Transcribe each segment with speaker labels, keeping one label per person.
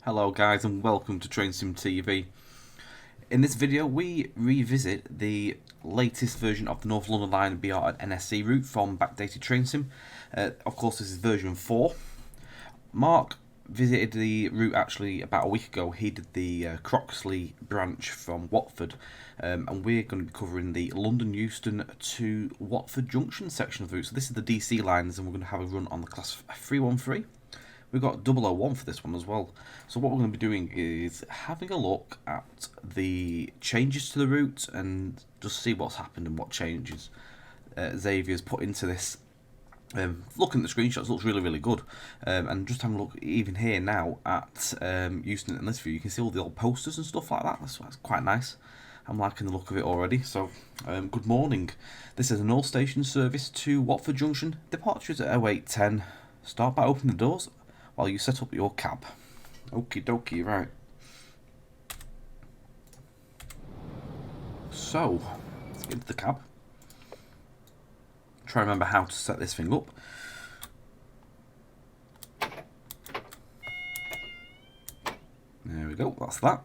Speaker 1: Hello guys and welcome to Train Sim TV. In this video we revisit the latest version of the North London Line BR and NSC route from backdated Train Sim. Of course this is version 4. Mark visited the route actually about a week ago. He did the Croxley branch from Watford, and we're going to be covering the London Euston to Watford Junction section of the route. So this is the DC lines and we're going to have a run on the class 313. We've got 001 for this one as well. So what we're going to be doing is having a look at the changes to the route and just see what's happened and what changes Xavier's put into this. Looking at the screenshots, looks really good. And just having a look even here now at Euston in this view, you can see all the old posters and stuff like that. That's quite nice. I'm liking the look of it already. So, good morning. This is an all station service to Watford Junction. Departures at 08:10. Start by opening the doors while you set up your cab. Okie dokie, right. So, let's get into the cab. Try and remember how to set this thing up. There we go, that's that.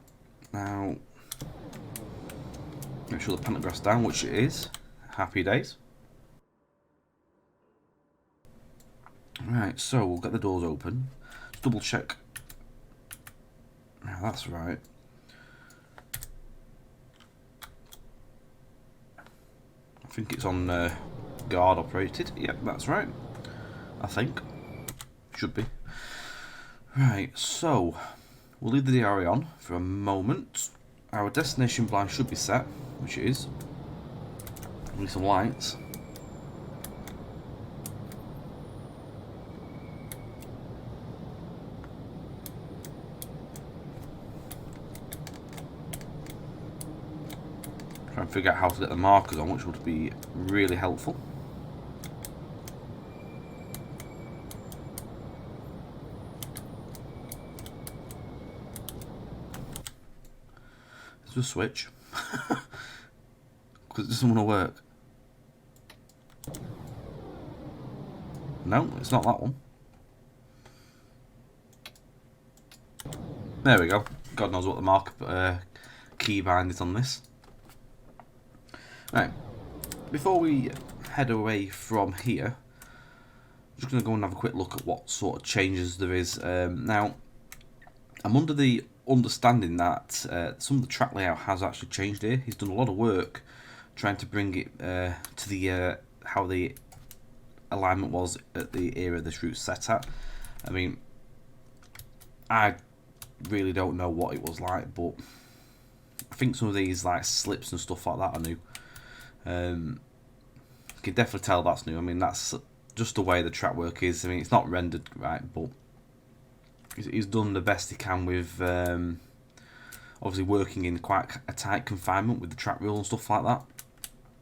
Speaker 1: Now, make sure the pantograp's down, which it is. Happy days. Right, so we'll get the doors open. Just double check. Now that's right. I think it's on guard operated. Yep, that's right. I think. Should be. Right, so we'll leave the DRE on for a moment. Our destination blind should be set, which it is. We need some lights. Try and figure out how to get the markers on, which would be really helpful. Let's just switch. Because it doesn't want to work. No, it's not that one. There we go. God knows what the marker keybind is on this. Right, before we head away from here, I'm just going to go and have a quick look at what sort of changes there is. Now, I'm under the understanding that some of the track layout has actually changed here. He's done a lot of work trying to bring it to the how the alignment was at the era this route's set at. I mean, I really don't know what it was like, but I think some of these like slips and stuff like that are new. You can definitely tell that's new. I mean, that's just the way the track work is. I mean, it's not rendered right, but he's done the best he can with obviously working in quite a tight confinement with the track rule and stuff like that.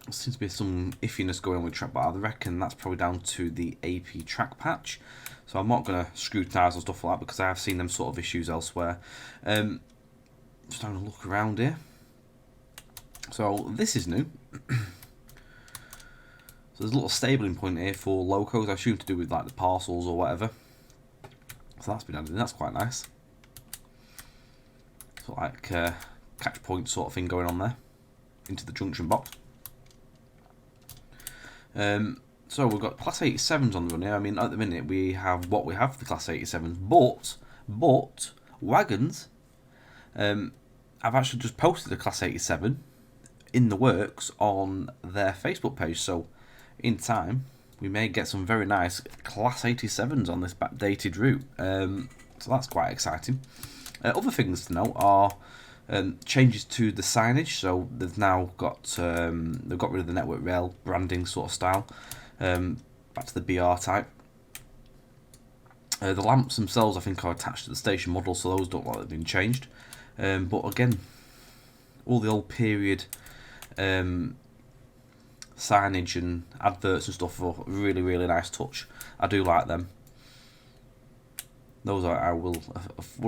Speaker 1: There seems to be some iffiness going on with track, but I reckon that's probably down to the AP track patch. So I'm not going to scrutinise and stuff like that because I have seen them sort of issues elsewhere. Just having a look around here. So this is new. So there's a little stabling point here for locos, I assume to do with like the parcels or whatever. So that's been added in, that's quite nice. So like catch point sort of thing going on there into the junction box. So we've got Class 87s on the run here. I mean, at the minute we have what we have for the Class 87s, but wagons. I've actually just posted a Class 87 in the works on their Facebook page, so in time we may get some very nice Class 87s on this backdated route. So that's quite exciting. Other things to note are changes to the signage. So they've now got they've got rid of the network rail branding sort of style, back to the BR type. The lamps themselves I think are attached to the station model, so those don't look like they've been changed. But again, all the old period signage and adverts and stuff are a really nice touch. I do like them. Those I would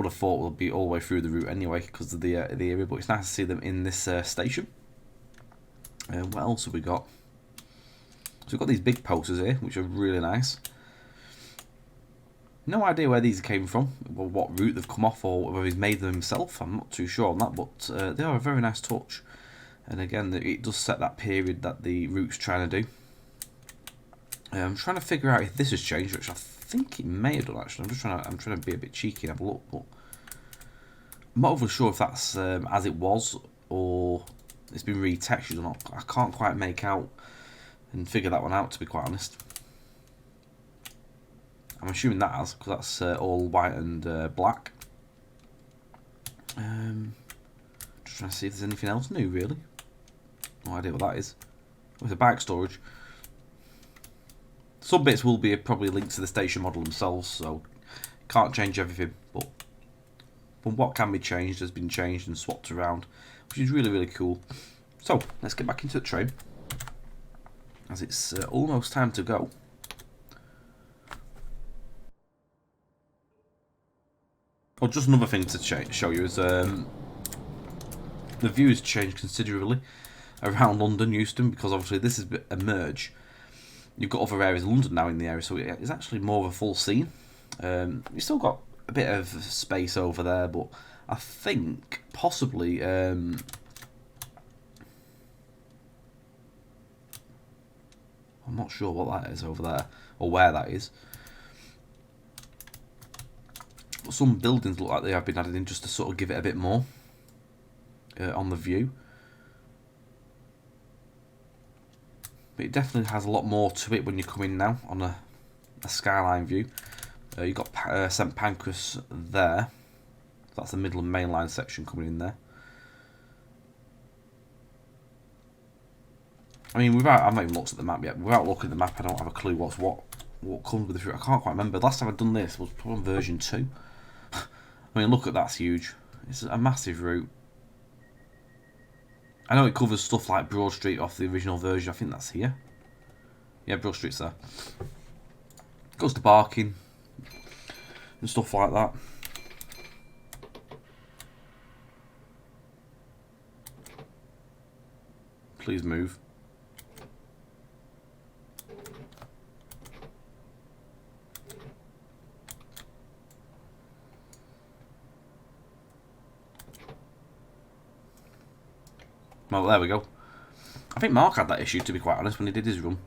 Speaker 1: have thought will be all the way through the route anyway because of the area, but it's nice to see them in this station. What else have we got? So we've got these big posters here, which are really nice. No idea where these came from, or what route they've come off, or whether he's made them himself. I'm not too sure on that, but they are a very nice touch. And again, it does set that period that the route's trying to do. I'm trying to figure out if this has changed, which I think it may have done actually. I'm trying to be a bit cheeky and have a look, but I'm not overly sure if that's as it was or it's been retextured or not. I can't quite make out and figure that one out, to be quite honest. I'm assuming that has, because that's all white and black. Just trying to see if there's anything else new, really. No idea what that is. With the bike storage. Some bits will be probably linked to the station model themselves, so can't change everything. But what can be changed has been changed and swapped around, which is really, really cool. So let's get back into the train, as it's almost time to go. Oh, just another thing to show you is the view has changed considerably around London, Euston, because obviously this is a merge. You've got other areas of London now in the area, so it's actually more of a full scene. You've still got a bit of space over there, but I think possibly I'm not sure what that is over there or where that is. But some buildings look like they have been added in just to sort of give it a bit more on the view. But it definitely has a lot more to it when you come in now on a skyline view. You've got St Pancras there. That's the Midland Main Line section coming in there. I mean, I've not even looked at the map yet. Without looking at the map, I don't have a clue what comes with this route. I can't quite remember. The last time I'd done this was probably on version 2. I mean, look at that's huge. It's a massive route. I know it covers stuff like Broad Street off the original version. I think that's here. Yeah, Broad Street's there. Goes to Barking and stuff like that. Please move. Well, there we go. I think Mark had that issue, to be quite honest, when he did his run.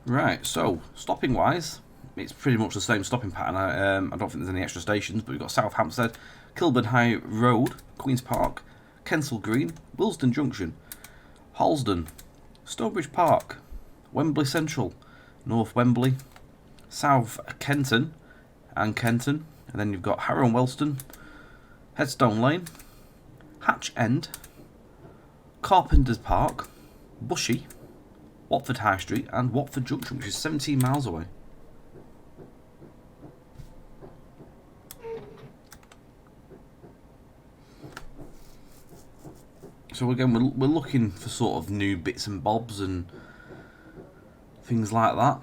Speaker 1: Right, so stopping wise, it's pretty much the same stopping pattern. I don't think there's any extra stations, but we've got South Hampstead, Kilburn High Road, Queen's Park, Kensal Green, Willesden Junction, Halsden, Stowbridge Park, Wembley Central, North Wembley, South Kenton and Kenton, and then you've got Harrow and Wellston, Headstone Lane, Hatch End, Carpenter's Park, Bushy, Watford High Street and Watford Junction, which is 17 miles away. So again, we're looking for sort of new bits and bobs and things like that.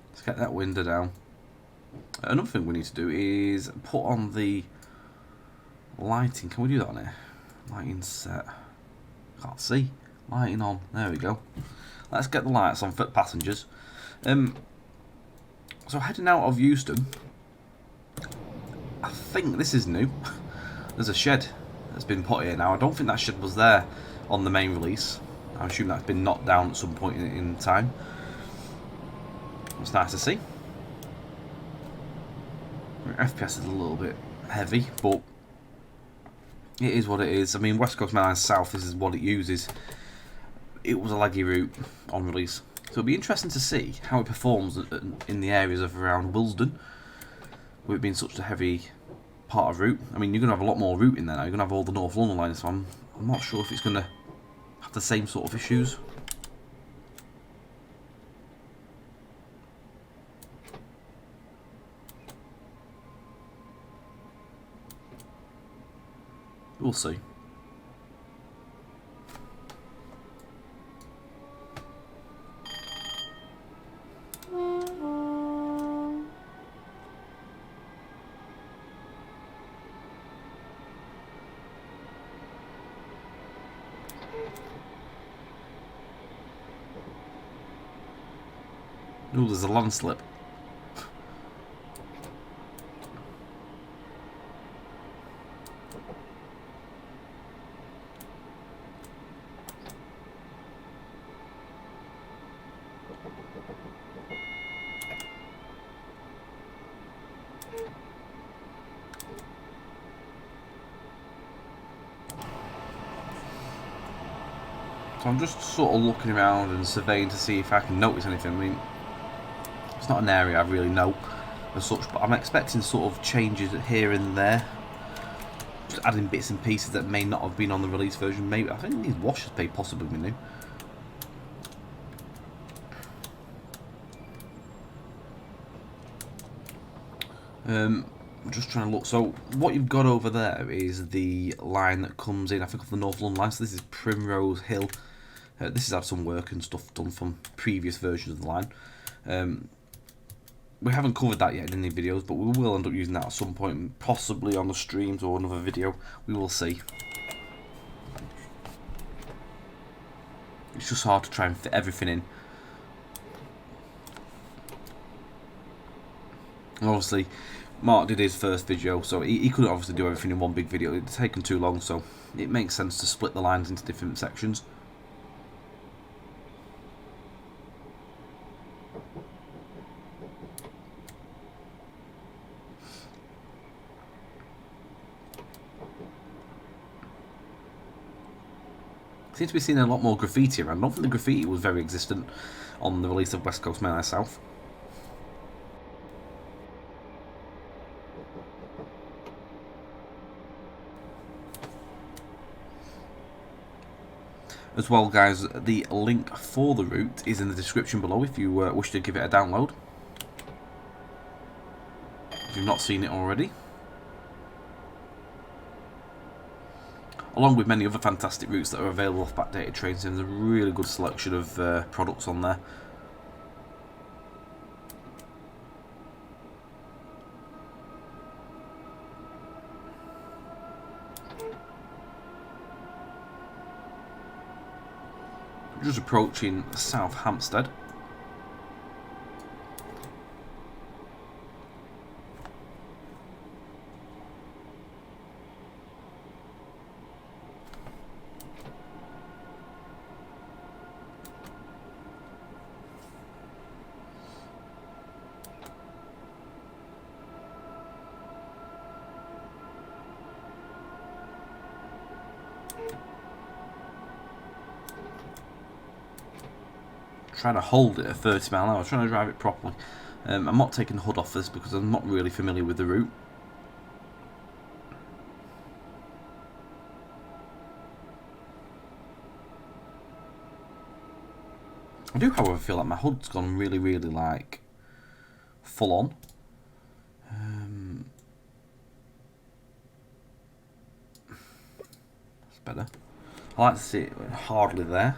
Speaker 1: Let's get that window down. Another thing we need to do is put on the lighting. Can we do that on here? Lighting set. Can't see. Lighting on. There we go. Let's get the lights on for passengers. So heading out of Euston, I think this is new. There's a shed that's been put here now. I don't think that shed was there on the main release. I assume that's been knocked down at some point in time. It's nice to see. FPS is a little bit heavy, but it is what it is. I mean, West Coast Main Line South, this is what it uses. It was a laggy route on release. So it'll be interesting to see how it performs in the areas of around Willesden, with it being such a heavy part of route. I mean, you're going to have a lot more route in there now. You're going to have all the North London line, so I'm not sure if it's going to have the same sort of issues. We'll see. Ooh, there's a landslip. So I'm just sort of looking around and surveying to see if I can notice anything. I mean, it's not an area I really know as such, but I'm expecting sort of changes here and there. Just adding bits and pieces that may not have been on the release version. Maybe I think these washers may possibly be new. I'm just trying to look. So what you've got over there is the line that comes in, I think, off the North London line. So this is Primrose Hill. This has had some work and stuff done from previous versions of the line. We haven't covered that yet in any videos, but we will end up using that at some point, possibly on the streams or another video. We will see. It's just hard to try and fit everything in. And obviously, Mark did his first video, so he couldn't obviously do everything in one big video. It'd taken too long, so it makes sense to split the lines into different sections. Seems to be seeing a lot more graffiti around. I don't think the graffiti was very existent on the release of West Coast Mail South. As well, guys, the link for the route is in the description below if you wish to give it a download, if you've not seen it already. Along with many other fantastic routes that are available off backdated train sims. There's a really good selection of products on there. Just approaching South Hampstead. Trying to hold it at 30 mile an hour, trying to drive it properly. I'm not taking the hood off this because I'm not really familiar with the route. I do, however, feel like my hood's gone really, like, full on. That's better. I like to see it hardly there.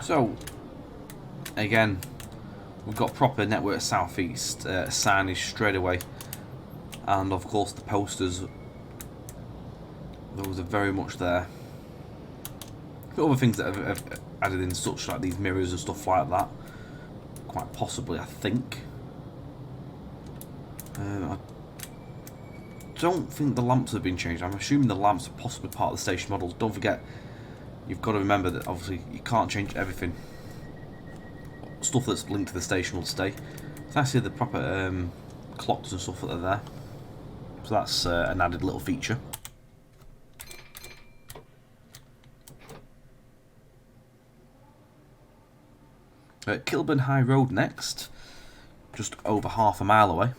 Speaker 1: So, again, we've got proper Network Southeast signage straight away, and of course the posters, those are very much there. But other things that have added in, such like these mirrors and stuff like that, quite possibly, I think. I don't think the lamps have been changed. I'm assuming the lamps are possibly part of the station models. Don't forget, you've got to remember that obviously you can't change everything. Stuff that's linked to the station will stay. So I see the proper clocks and stuff that are there. So that's an added little feature. Kilburn High Road next, just over half a mile away.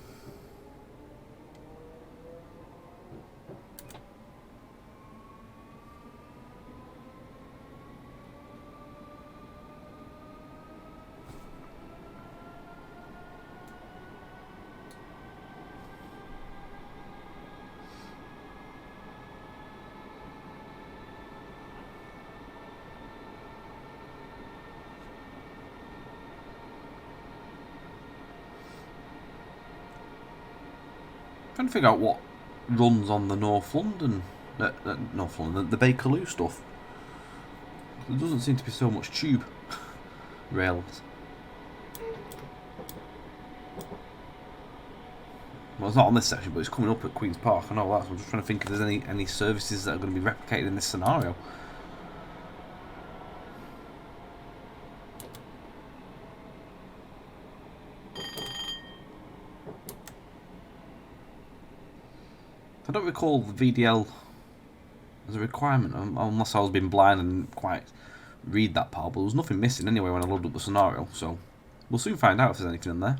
Speaker 1: Trying to figure out what runs on the North London, the Bakerloo stuff. There doesn't seem to be so much tube rails. Well, it's not on this section, but it's coming up at Queen's Park. I know that. So I'm just trying to think if there's any services that are going to be replicated in this scenario. I don't recall the VDL as a requirement, unless I was being blind and didn't quite read that part, but there was nothing missing anyway when I loaded up the scenario, so we'll soon find out if there's anything in there.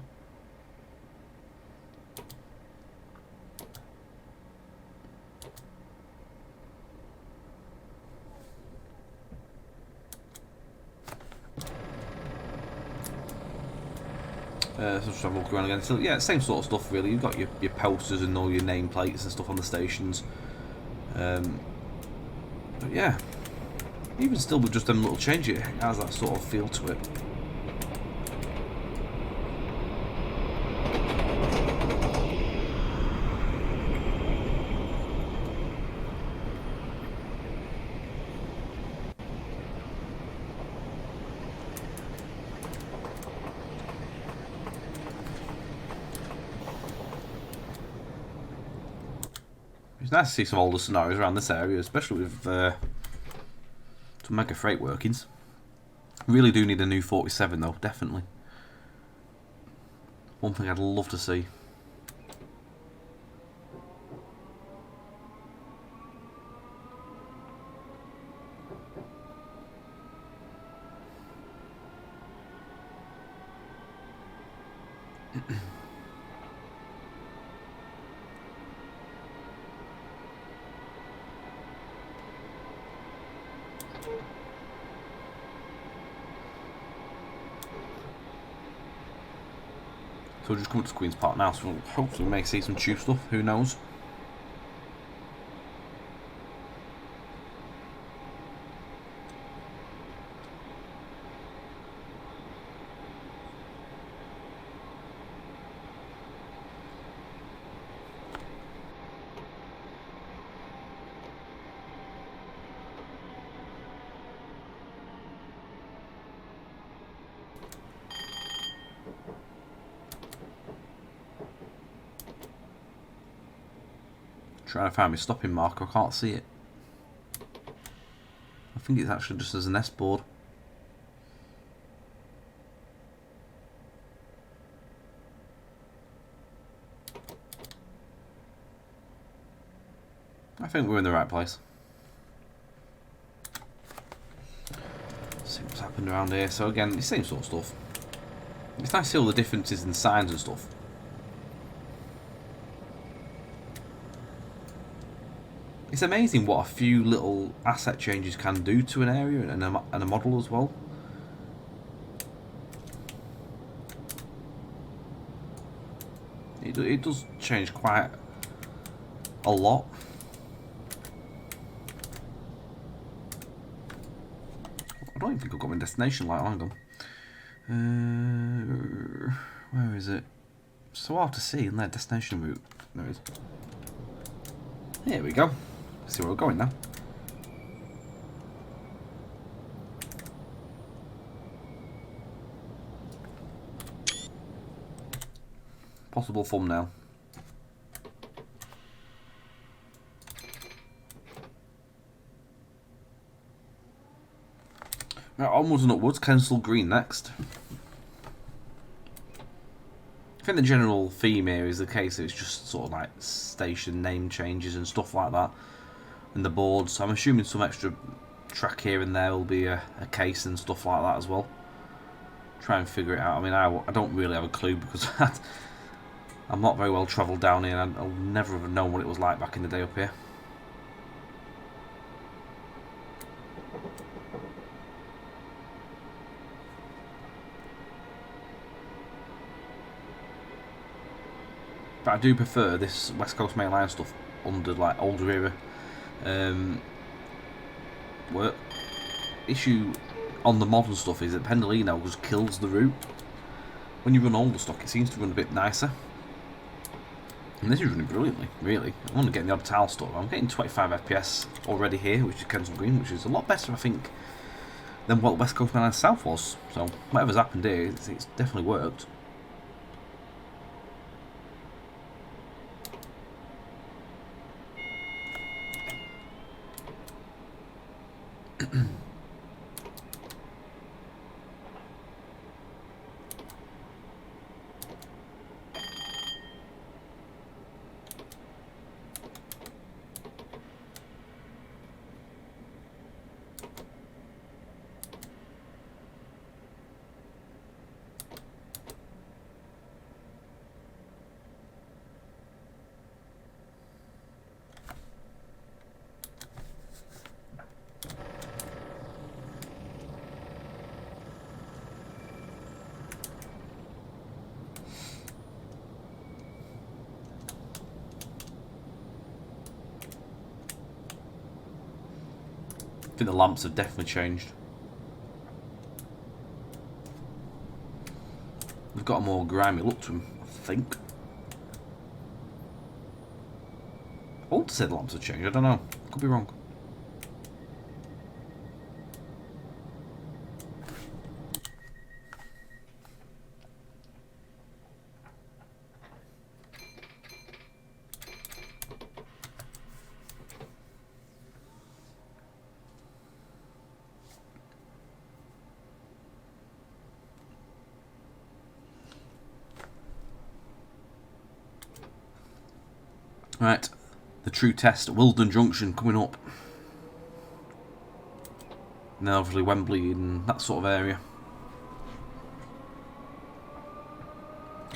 Speaker 1: So just have a look around again. So yeah, same sort of stuff really. You've got your posters and all your nameplates and stuff on the stations. But yeah, even still with just them little changes, it has that sort of feel to it. It's nice to see some older scenarios around this area, especially with some mega freight workings. Really do need a new 47 though, definitely. One thing I'd love to see. So we'll just come up to Queen's Park now, so we'll hopefully we may see some tube stuff, who knows. Trying to find my stopping marker, I can't see it. I think it's actually just as an S board. I think we're in the right place. Let's see what's happened around here. So again, the same sort of stuff. It's nice to see all the differences in signs and stuff. It's amazing what a few little asset changes can do to an area and a model as well. It does change quite a lot. I don't even think I've got my destination light on. Hang on. Where is it? So hard to see in that destination route. There it is. Here we go. See where we're going now. Possible thumbnail. Right, onwards and upwards. Kensal Green next. I think the general theme here is the case that it's just sort of like station name changes and stuff like that. And the boards. I'm assuming some extra track here and there will be a case and stuff like that as well. Try and figure it out. I mean, I don't really have a clue because I'm not very well travelled down here and I'll never have known what it was like back in the day up here. But I do prefer this West Coast Main Line stuff under like older era. Work. Issue on the modern stuff is that Pendolino just kills the route. When you run older stock, it seems to run a bit nicer. And this is running brilliantly, really. I'm only getting the odd tile stuff. I'm getting 25 FPS already here, which is Kensal Green, which is a lot better, I think, than what West Coast Mainline South was. So whatever's happened here, it's definitely worked. I think the lamps have definitely changed. They've got a more grimy look to them, I think. I want to say the lamps have changed, I don't know. Could be wrong. Right, the true test, Watford Junction coming up. And then obviously Wembley and that sort of area.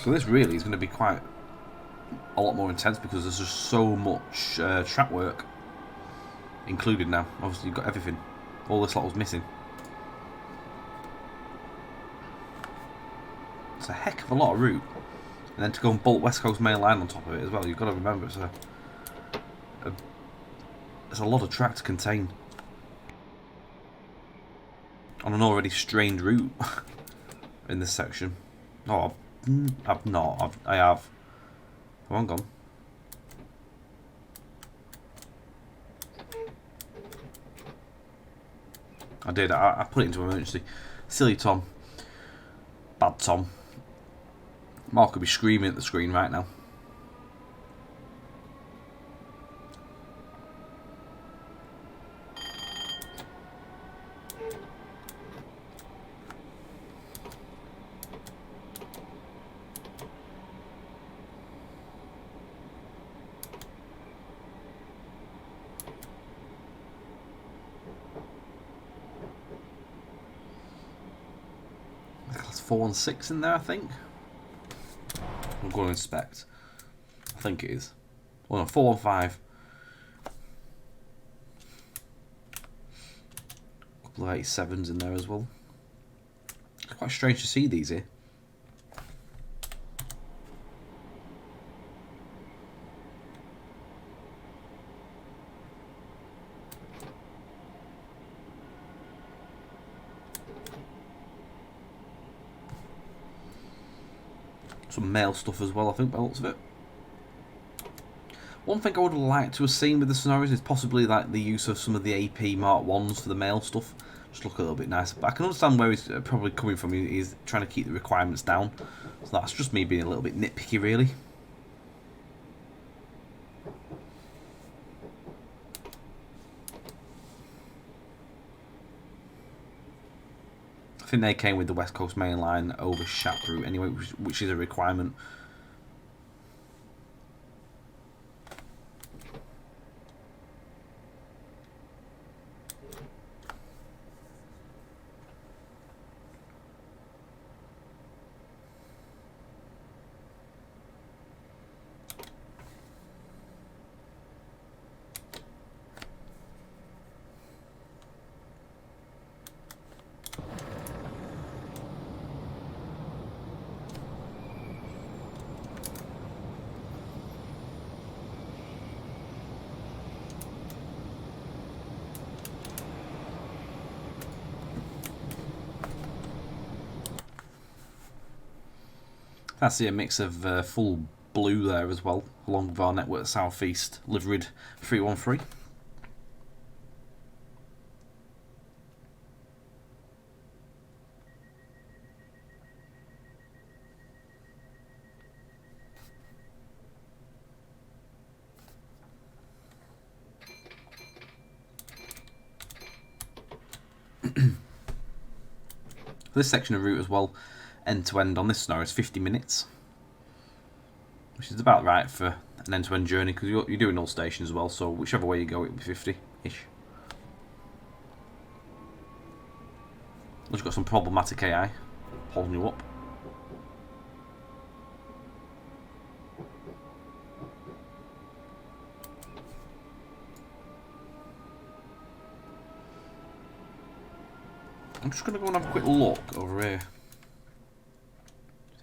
Speaker 1: So this really is going to be quite a lot more intense because there's just so much track work included now. Obviously you've got everything. All this lot was missing. It's a heck of a lot of route. And then to go and bolt West Coast Main Line on top of it as well, you've got to remember it's a lot of track to contain on an already strained route in this section. No, I've not. I have. Come on, gone. I did. I put it into emergency. Silly Tom. Bad Tom. Mark could be screaming at the screen right now. Class 4 and 6 in there, I think. I'm going to inspect. I think it is. Oh no, 4 and 5. A couple of 87s in there as well. It's quite strange to see these here. Some male stuff as well, I think, by the looks of it. One thing I would have liked to have seen with the Sonoras is possibly like the use of some of the AP Mark 1s for the male stuff. Just look a little bit nicer. But I can understand where he's probably coming from. He's trying to keep the requirements down. So that's just me being a little bit nitpicky, really. I think they came with the West Coast Main Line over Shap route anyway, which is a requirement. I see a mix of full blue there as well, along with our Network South East liveried 313. This section of route as well, end to end on this scenario, is 50 minutes, which is about right for an end to end journey because you're doing all stations as well, so whichever way you go it'll be 50-ish. Unless you've got some problematic AI holding you up. I'm just going to go and have a quick look over here.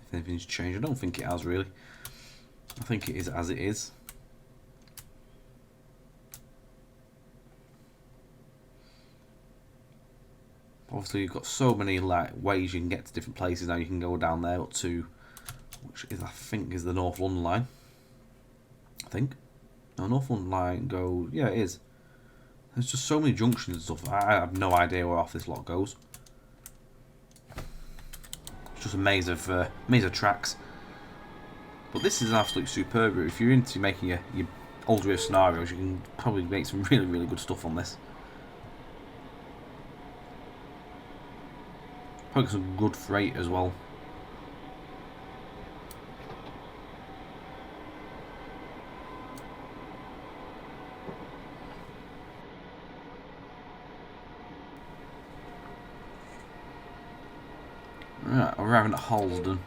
Speaker 1: If anything's changed. I don't think it has really. I think it is as it is. Obviously you've got so many like ways you can get to different places now. You can go down there up to, which is I think is the North London line. I think. No, North London line goes, yeah it is. There's just so many junctions and stuff. I have no idea where off this lot goes. It's just a maze of tracks. But this is an absolute superb route. If you're into making your old real scenarios, you can probably make some really, really good stuff on this. Probably some good freight as well. Right, we're arriving at Halsden.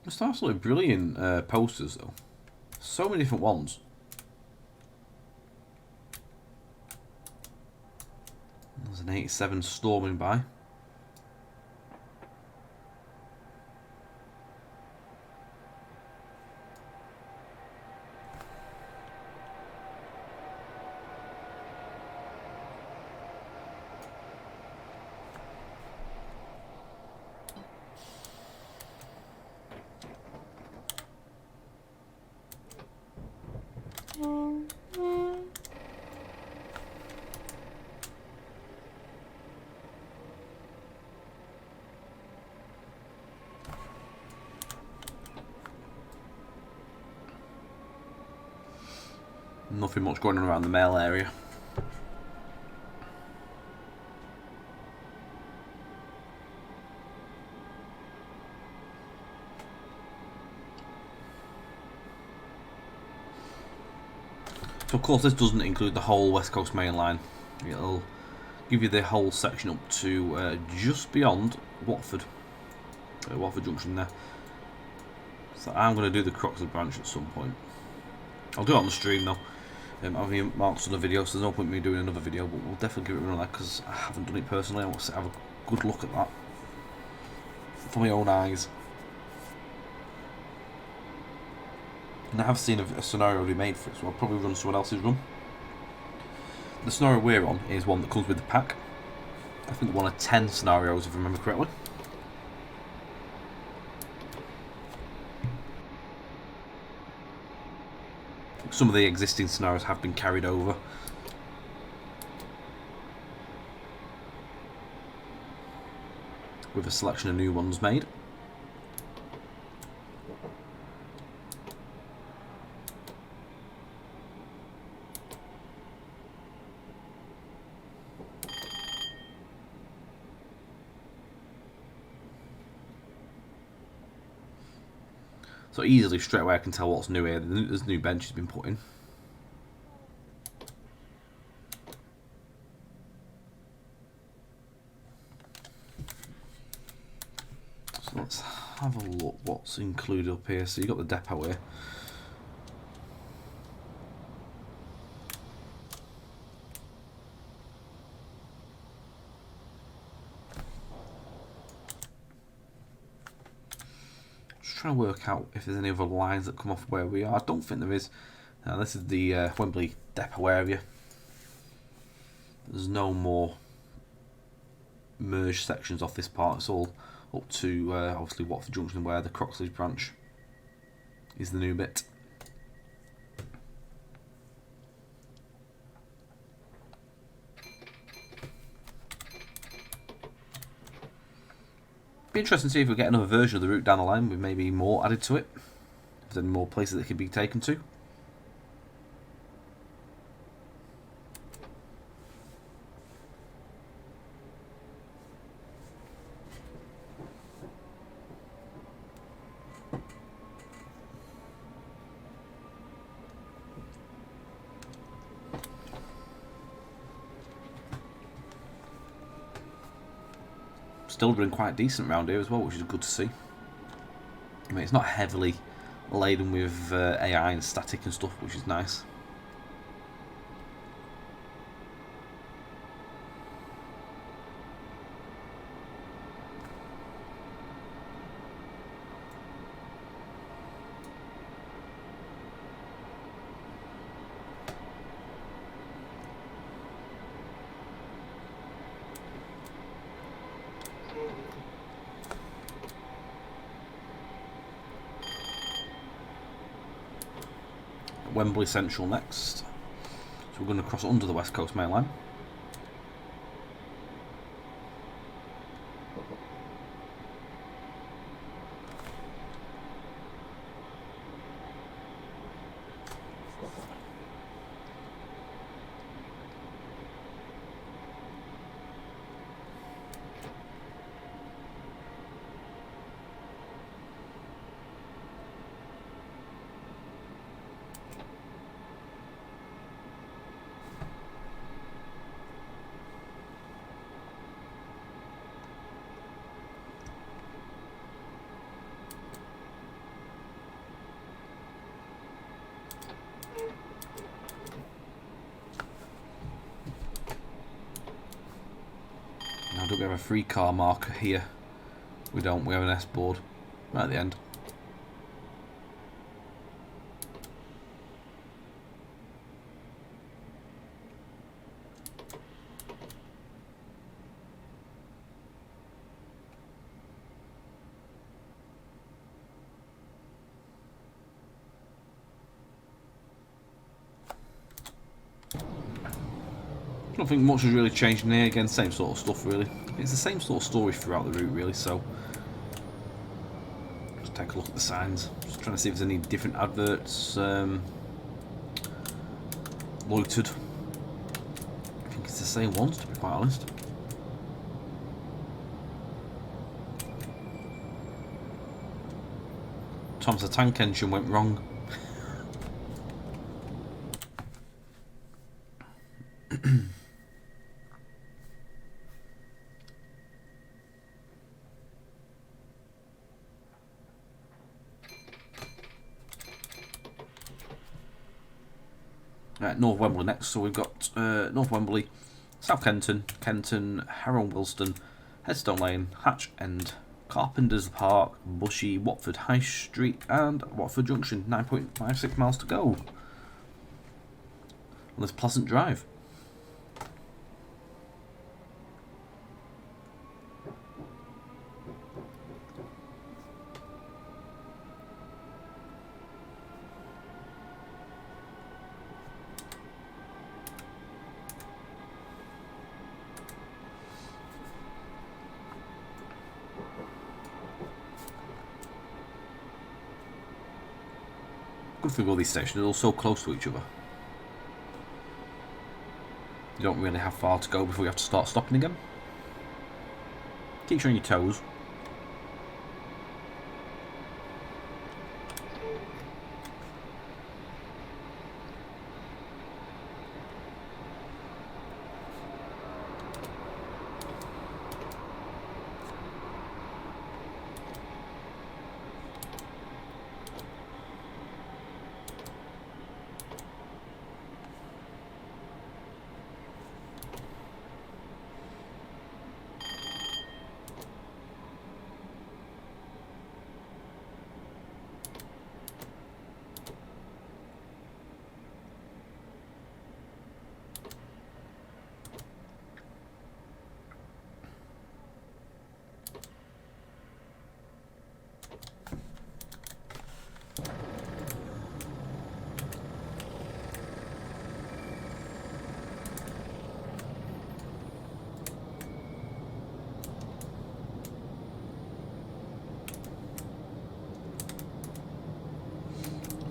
Speaker 1: It's absolutely brilliant posters though. So many different ones. There's an 87 storming by. Nothing much going on around the mail area. So of course this doesn't include the whole West Coast Main Line. It'll give you the whole section up to just beyond Watford. Watford Junction there. So I'm going to do the Croxley branch at some point. I'll do it on the stream though. I've been marked on the video, so there's no point in me doing another video, but we'll definitely give it a run because I haven't done it personally. I want to have a good look at that for my own eyes. And I have seen a scenario already made for it, so I'll probably run someone else's run. The scenario we're on is one that comes with the pack. I think one of 10 scenarios, if I remember correctly. Some of the existing scenarios have been carried over. With a selection of new ones made. So easily, straight away, I can tell what's new here. There's new benches been put in. So let's have a look what's included up here. So you've got the depot here. Trying to work out if there's any other lines that come off where we are. I don't think there is. Now this is the Wembley depot area. There's no more merged sections off this part. It's all up to obviously Watford Junction, where the Croxley's branch is the new bit. Be interesting to see if we get another version of the route down the line with maybe more added to it. If there's any more places that could be taken to. Still doing quite decent around here as well, which is good to see. I mean, it's not heavily laden with AI and static and stuff, which is nice. Wembley Central next. So we're going to cross under the West Coast Main Line. Now, do we have a free car marker here? We don't. We have an S board right at the end. I don't think much has really changed in here. Again, same sort of stuff really. It's the same sort of story throughout the route really, so just take a look at the signs. Just trying to see if there's any different adverts loitered. I think it's the same ones, to be quite honest. Tom's the tank engine went wrong. North Wembley next, so we've got North Wembley, South Kenton, Kenton, Harrow Wilston, Headstone Lane, Hatch End, Carpenter's Park, Bushy, Watford High Street and Watford Junction. 9.56 miles to go on this pleasant drive. Good thing all these stations are all so close to each other. You don't really have far to go before you have to start stopping again. Keeps you on your toes.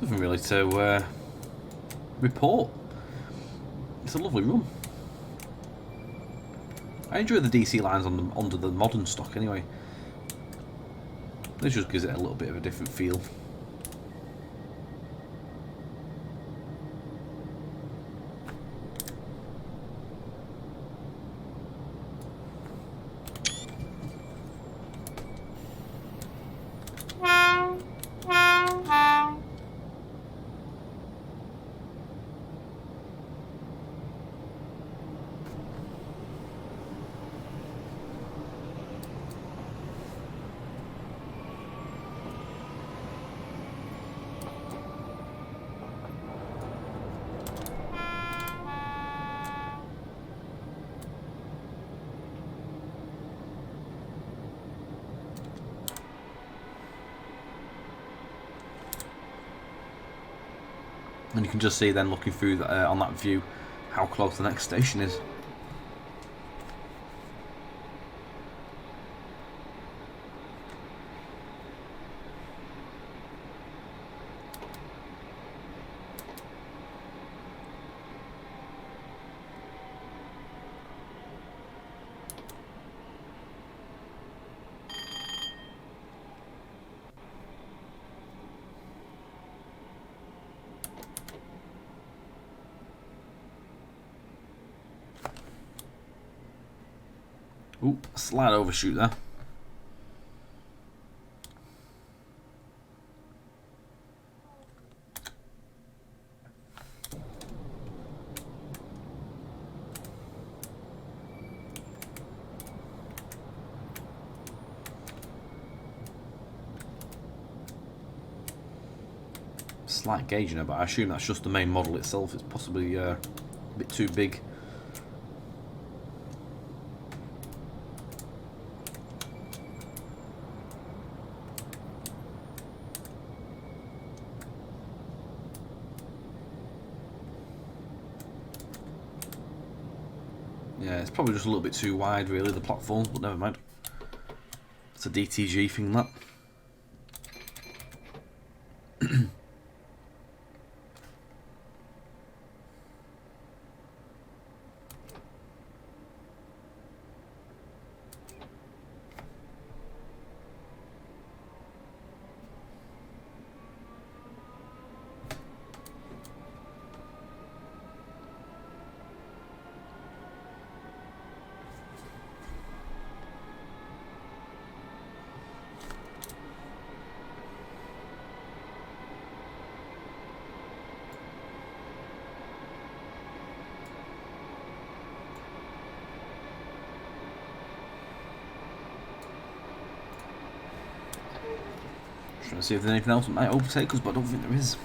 Speaker 1: Nothing really to report. It's a lovely run. I enjoy the DC lines under the modern stock anyway. This just gives it a little bit of a different feel. And you can just see then, looking through on that view, how close the next station is. Ooh, slight overshoot there. Slight gauge in it, but I assume that's just the main model itself. It's possibly a bit too big. Yeah, it's probably just a little bit too wide, really, the platforms, but never mind. It's a DTG thing, that. Trying to see if there's anything else that might overtake us, but I don't think there is.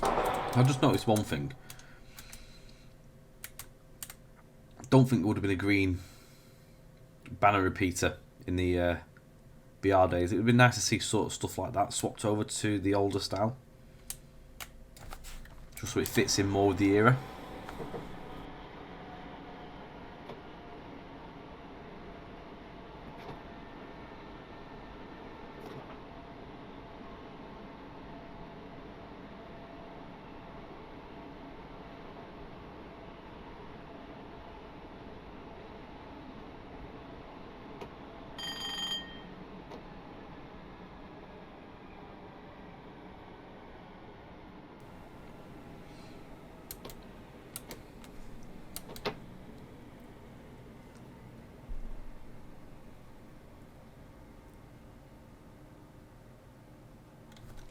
Speaker 1: I just noticed one thing. I don't think there would have been a green banner repeater in the BR days. It would be nice to see sort of stuff like that swapped over to the older style, just so it fits in more with the era.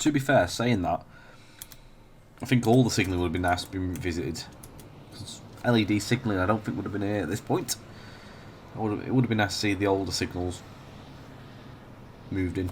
Speaker 1: To be fair, saying that, I think all the signalling would have been nice to be revisited. LED signalling, I don't think would have been here at this point. It would have been nice to see the older signals moved in.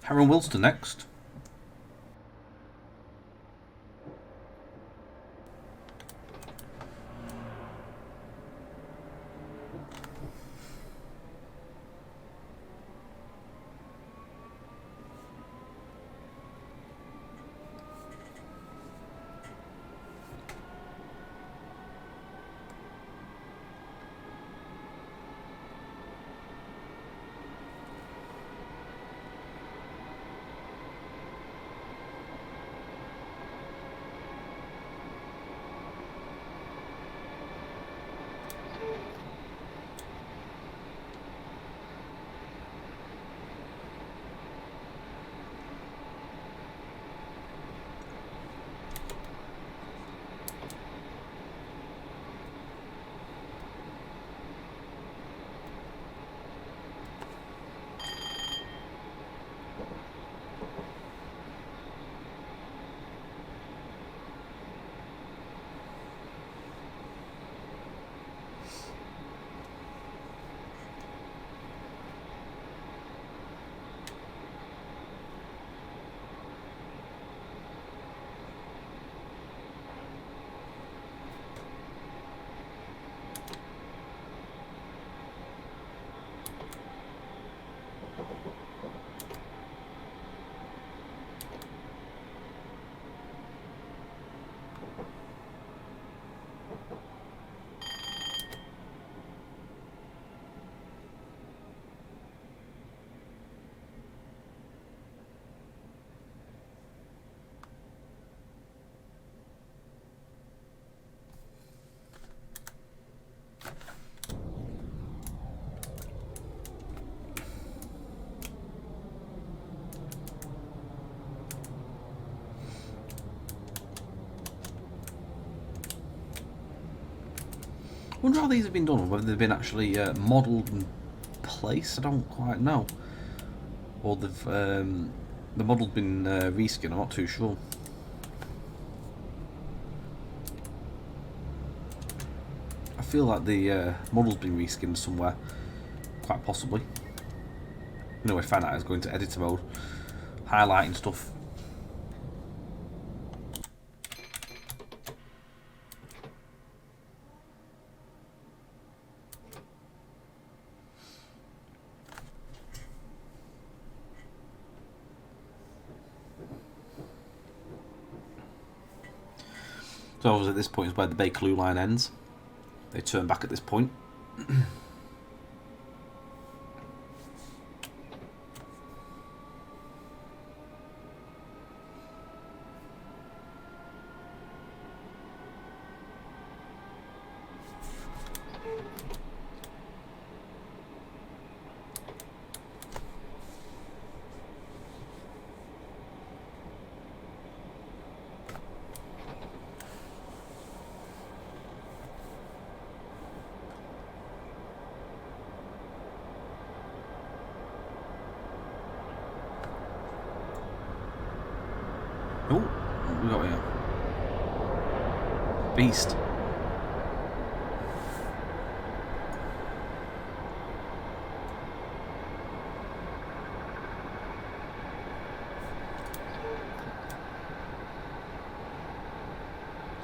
Speaker 1: Karen Wilston next. I wonder how these have been done, whether they've been actually modelled and placed, I don't quite know. Or they've the model's been reskinned, I'm not too sure. I feel like the model's been reskinned somewhere, quite possibly. Anyway, find out I was going to editor mode, highlighting stuff. So obviously at this point is where the Bakerloo line ends. They turn back at this point. Oh, what have we got here? Beast.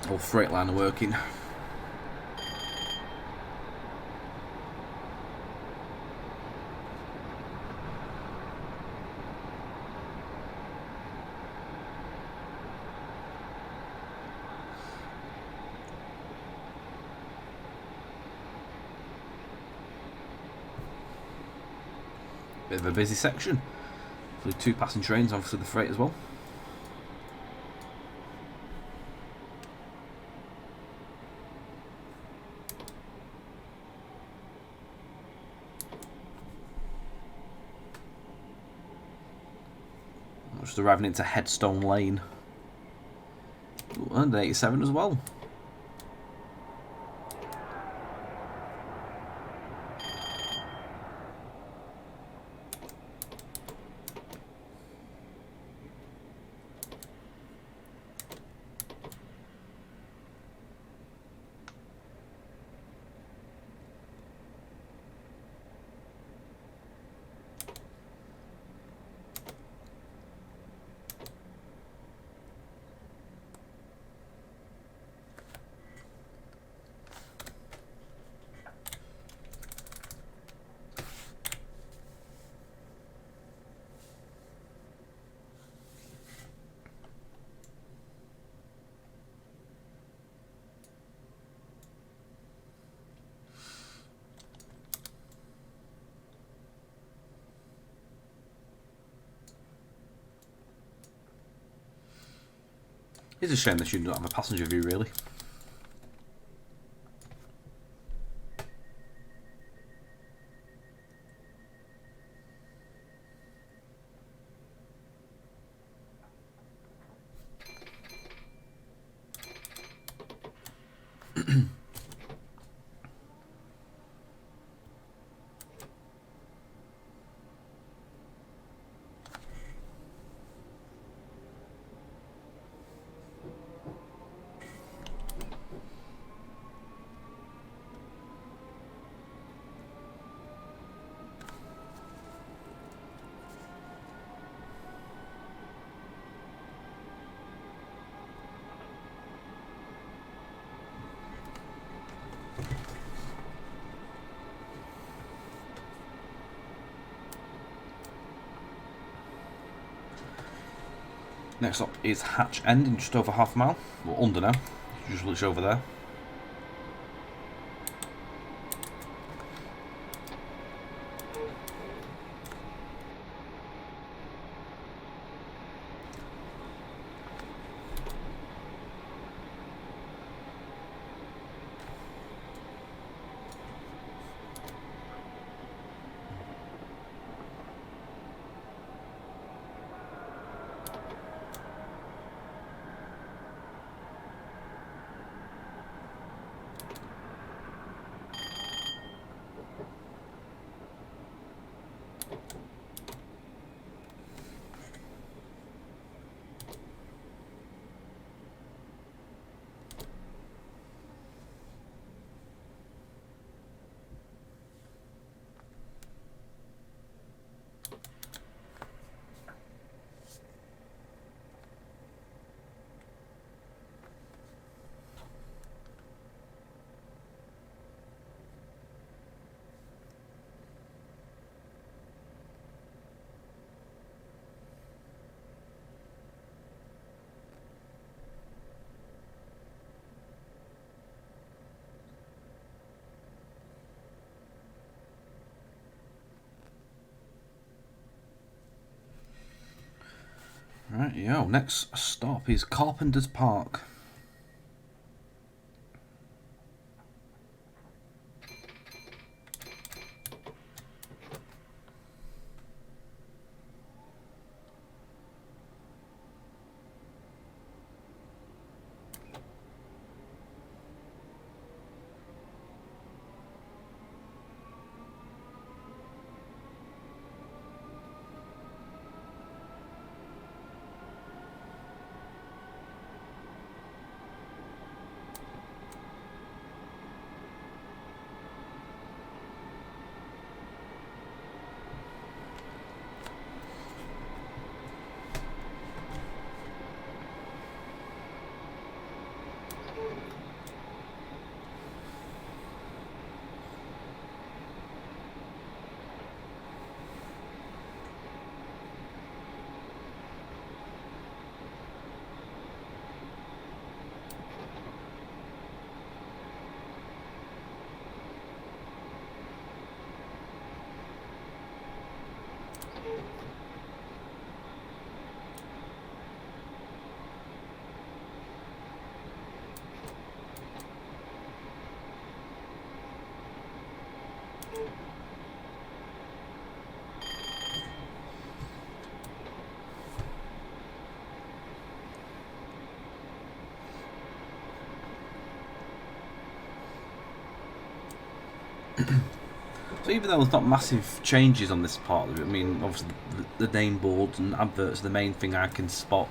Speaker 1: Oh, Freightliner working. Bit of a busy section. With 2 passing trains, obviously the freight as well. Just arriving into Headstone Lane. Ooh, and an 87 as well. It's a shame they shouldn't have a passenger view, really. Next up is Hatch End in just over half a mile. Well, under now. Just looks over there. Right, yo. Next stop is Carpenter's Park. So even though there's not massive changes on this part of it, I mean, obviously the name boards and adverts are the main thing I can spot,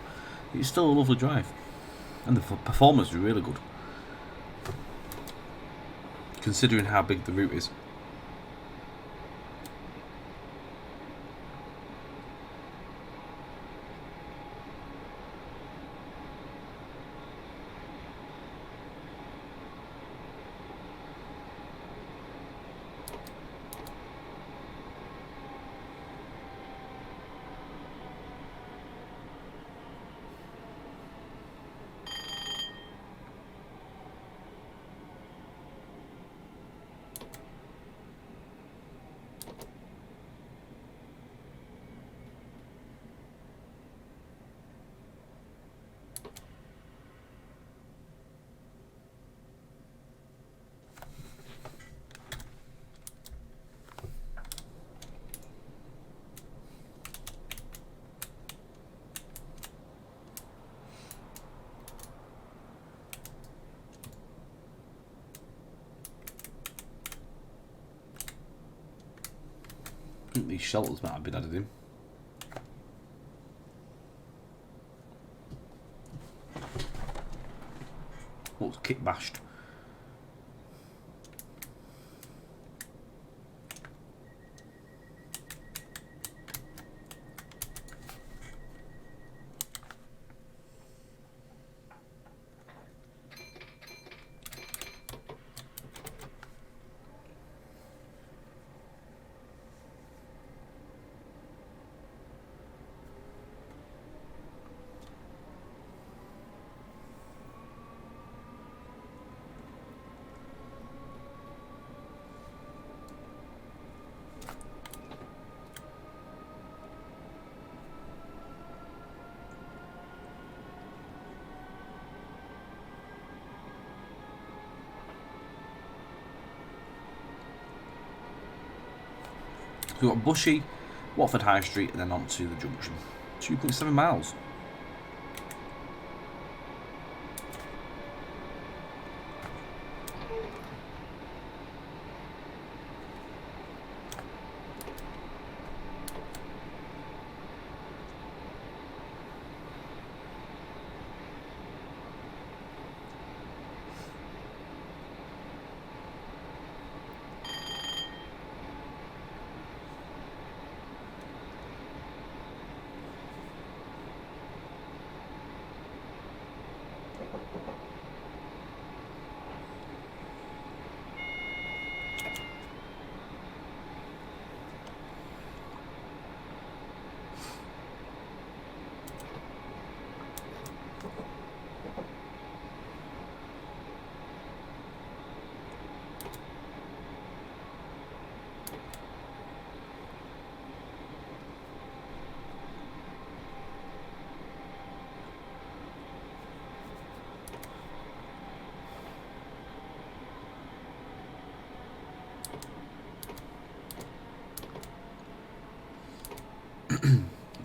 Speaker 1: it's still a lovely drive. And the performance is really good, considering how big the route is. think these shelters might have been added in. Looks kit bashed. We've got Bushy, Watford High Street, and then on to the junction. 2.7 miles.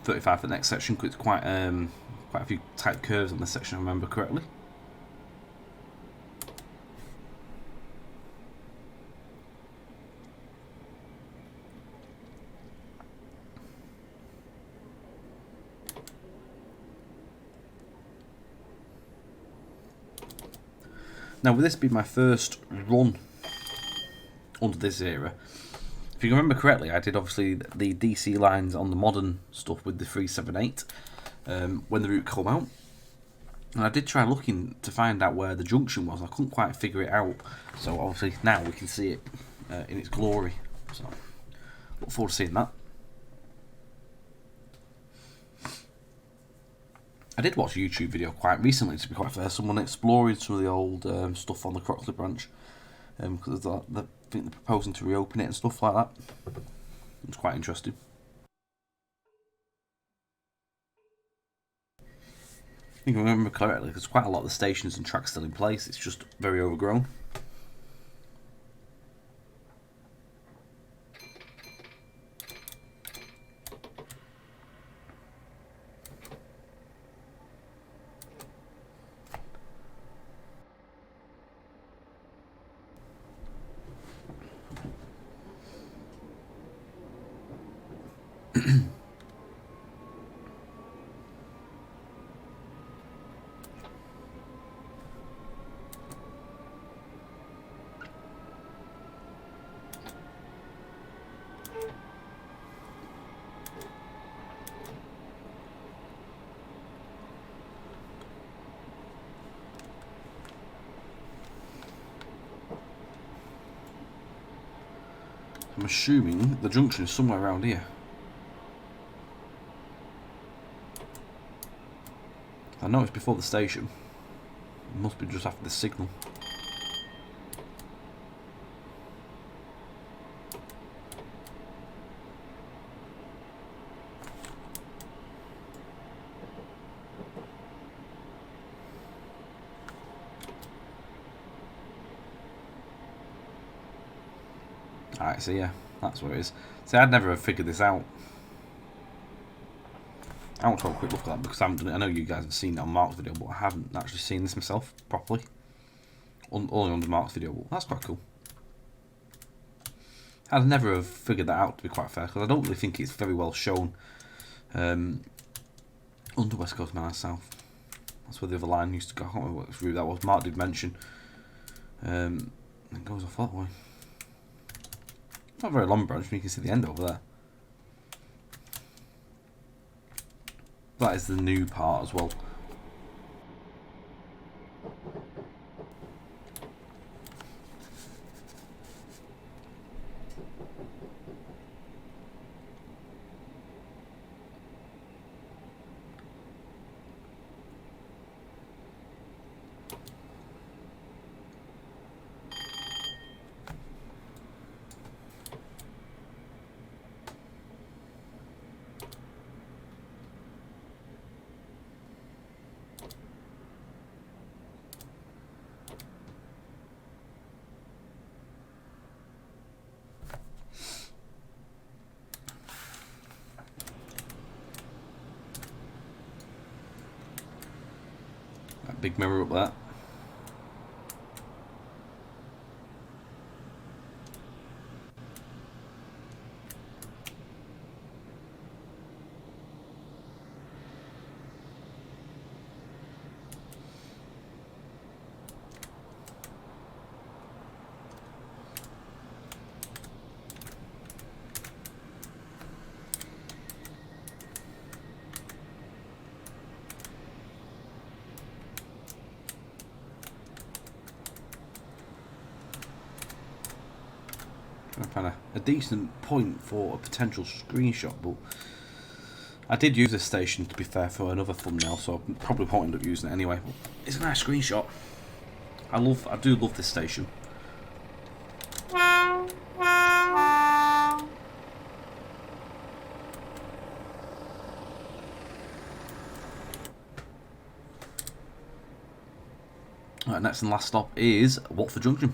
Speaker 1: .35 for the next section, because it's quite a few tight curves on this section, if I remember correctly. Now, with this being my first run under this era, if you remember correctly, I did obviously the DC lines on the modern stuff with the 378 when the route came out. And I did try looking to find out where the junction was. I couldn't quite figure it out. So obviously now we can see it in its glory. So look forward to seeing that. I did watch a YouTube video quite recently, to be quite fair. Someone exploring some of the old stuff on the Croxley branch. Because I think they're proposing to reopen it and stuff like that. It's quite interesting. I think I remember correctly, there's quite a lot of the stations and tracks still in place. It's just very overgrown. I'm assuming the junction is somewhere around here. I know it's before the station. It must be just after the signal. Alright, so yeah, that's where it is. See, I'd never have figured this out. I want to have a quick look at that because I haven't done it. I know you guys have seen it on Mark's video, but I haven't actually seen this myself properly. Only on the Mark's video, but that's quite cool. I'd never have figured that out, to be quite fair, because I don't really think it's very well shown under West Coast Main South. That's where the other line used to go. I can't remember what route that was. Mark did mention. It goes off that way. Not a very long branch, but you can see the end over there. That is the new part as well. That big mirror up there. I found a decent point for a potential screenshot, but I did use this station, to be fair, for another thumbnail, so I probably won't end up using it anyway. But it's a nice screenshot. I do love this station. Right, next and last stop is Watford Junction.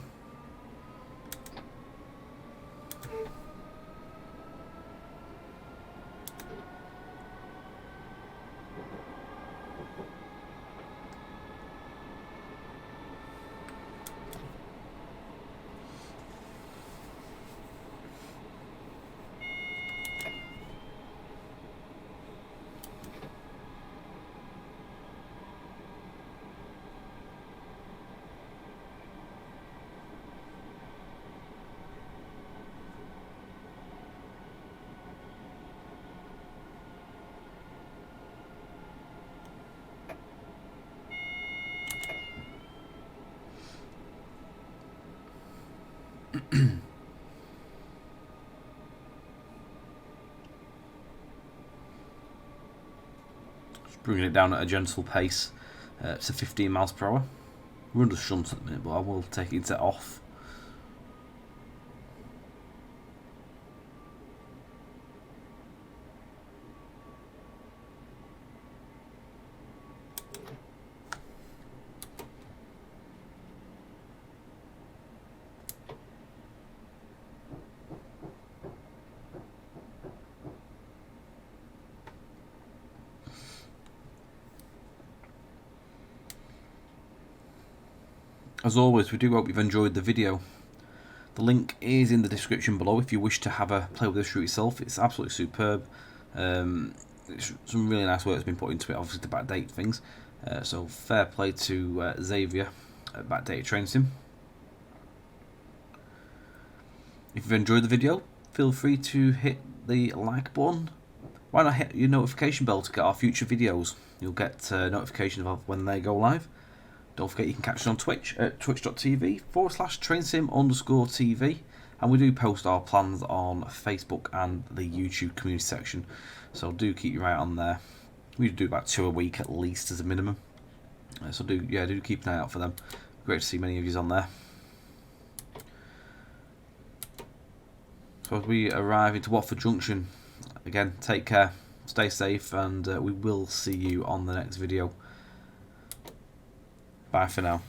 Speaker 1: Just bringing it down at a gentle pace to 15 miles per hour. We're under shunt at the minute, but I will take it to off. As always, we do hope you've enjoyed the video. The link is in the description below if you wish to have a play with this route yourself. It's absolutely superb. It's some really nice work has been put into it, obviously to backdate things. So fair play to Xavier at Backdated Train Sim. If you've enjoyed the video, feel free to hit the like button. Why not hit your notification bell to get our future videos? You'll get notifications of when they go live. Don't forget you can catch us on Twitch at twitch.tv/trainsym_TV, and we do post our plans on Facebook and the YouTube community section, so do keep your eye on there. We do about 2 a week at least as a minimum, so do keep an eye out for them. Great to see many of you on there. So as we arrive into Watford Junction, again, take care, stay safe, and we will see you on the next video. Bye for now.